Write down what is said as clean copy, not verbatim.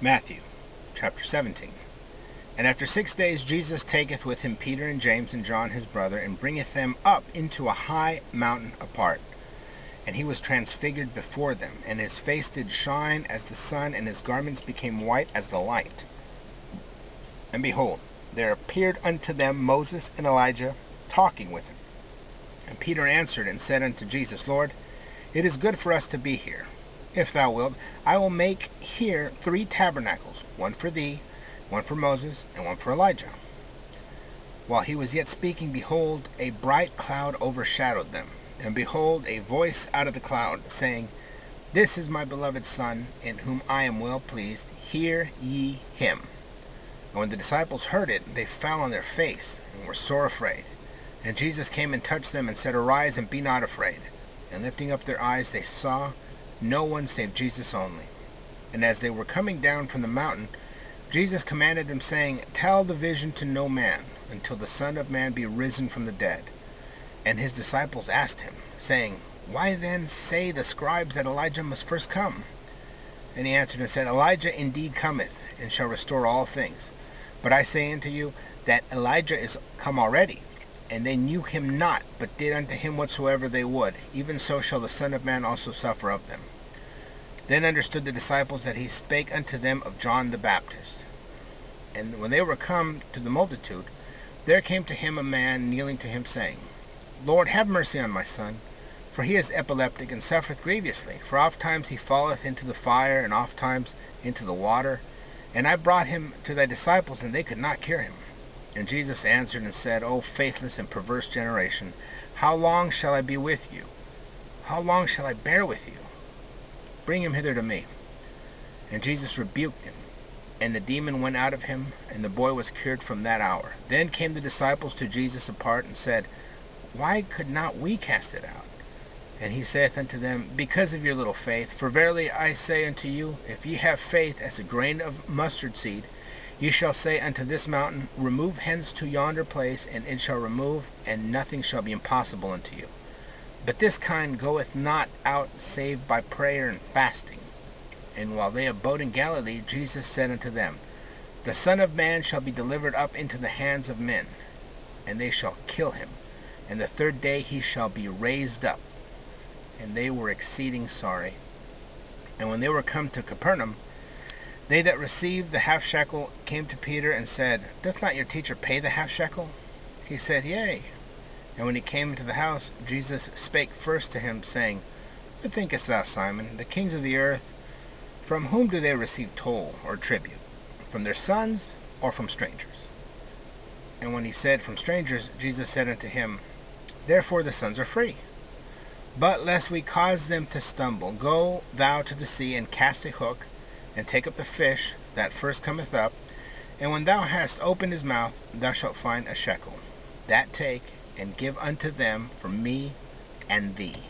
Matthew chapter 17. And after 6 days Jesus taketh with him Peter and James and John his brother, and bringeth them up into a high mountain apart. And he was transfigured before them, and his face did shine as the sun, and his garments became white as the light. And behold, there appeared unto them Moses and Elijah talking with him. And Peter answered and said unto Jesus, Lord, it is good for us to be here. If thou wilt, I will make here 3 tabernacles, one for thee, one for Moses, and one for Elijah. While he was yet speaking, behold, a bright cloud overshadowed them. And behold, a voice out of the cloud, saying, This is my beloved Son, in whom I am well pleased. Hear ye him. And when the disciples heard it, they fell on their face, and were sore afraid. And Jesus came and touched them, and said, Arise, and be not afraid. And lifting up their eyes, they saw no one save Jesus only. And as they were coming down from the mountain, Jesus commanded them, saying, Tell the vision to no man, until the Son of Man be risen from the dead. And his disciples asked him, saying, Why then say the scribes that Elijah must first come? And he answered and said, Elijah indeed cometh, and shall restore all things. But I say unto you, that Elijah is come already, and they knew him not, but did unto him whatsoever they would. Even so shall the Son of Man also suffer of them. Then understood the disciples that he spake unto them of John the Baptist. And when they were come to the multitude, there came to him a man kneeling to him, saying, Lord, have mercy on my son, for he is epileptic, and suffereth grievously. For oft times he falleth into the fire, and oft times into the water. And I brought him to thy disciples, and they could not cure him. And Jesus answered and said, O faithless and perverse generation, how long shall I be with you? How long shall I bear with you? Bring him hither to me. And Jesus rebuked him. And the demon went out of him, and the boy was cured from that hour. Then came the disciples to Jesus apart, and said, Why could not we cast it out? And he saith unto them, Because of your little faith. For verily I say unto you, if ye have faith as a grain of mustard seed, ye shall say unto this mountain, Remove hence to yonder place, and it shall remove, and nothing shall be impossible unto you. But this kind goeth not out save by prayer and fasting. And while they abode in Galilee, Jesus said unto them, The Son of Man shall be delivered up into the hands of men, and they shall kill him, and the 3rd day he shall be raised up. And they were exceeding sorry. And when they were come to Capernaum, they that received the half shekel came to Peter, and said, Doth not your teacher pay the half shekel? He said, Yea. And when he came into the house, Jesus spake first to him, saying, What thinkest thou, Simon? The kings of the earth, from whom do they receive toll or tribute? From their sons, or from strangers? And when he said, From strangers, Jesus said unto him, Therefore the sons are free. But lest we cause them to stumble, go thou to the sea, and cast a hook, and take up the fish that first cometh up. And when thou hast opened his mouth, thou shalt find a shekel. That take, and give unto them for me and thee.